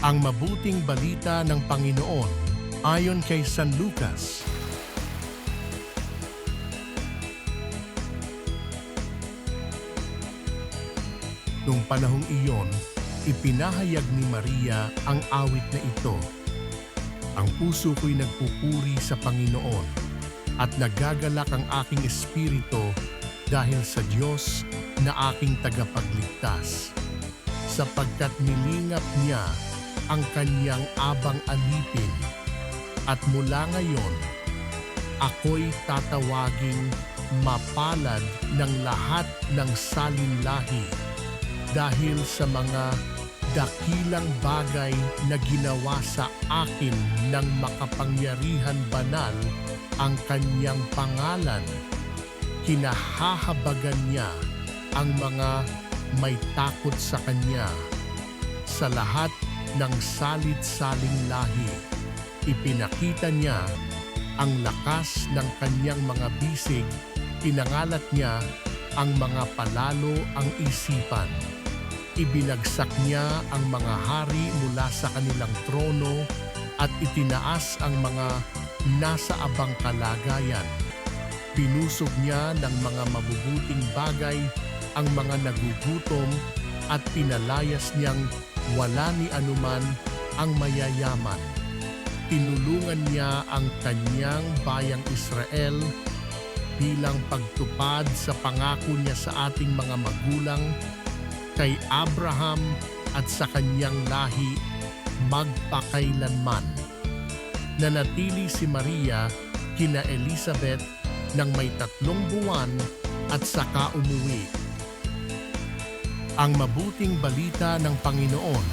Ang mabuting balita ng Panginoon ayon kay San Lucas. Noong panahong iyon, ipinahayag ni Maria ang awit na ito. Ang puso ko'y nagpupuri sa Panginoon at nagagalak ang aking espiritu dahil sa Diyos na aking tagapagligtas, sapagkat nilingap niya ang kanyang abang alipin, at mula ngayon, ako'y tatawaging mapalad ng lahat ng salinlahi dahil sa mga dakilang bagay na ginawa sa akin ng makapangyarihan banal ang kanyang pangalan. Kinahahabagan niya ang mga may takot sa kanya. Sa lahat ng salit-saling lahi, ipinakita niya ang lakas ng kanyang mga bisig, pinangalat niya ang mga palalo ang isipan. Ibinagsak niya ang mga hari mula sa kanilang trono at itinaas ang mga nasa abang kalagayan. Pinusog niya ng mga mabubuting bagay ang mga nagugutom at pinalayas niyang wala ni anuman ang mayayaman. Tinulungan niya ang kanyang bayang Israel bilang pagtupad sa pangako niya sa ating mga magulang, kay Abraham at sa kanyang lahi magpakailanman. Nanatili si Maria kina Elizabeth ng may 3 buwan at saka umuwi. Ang mabuting balita ng Panginoon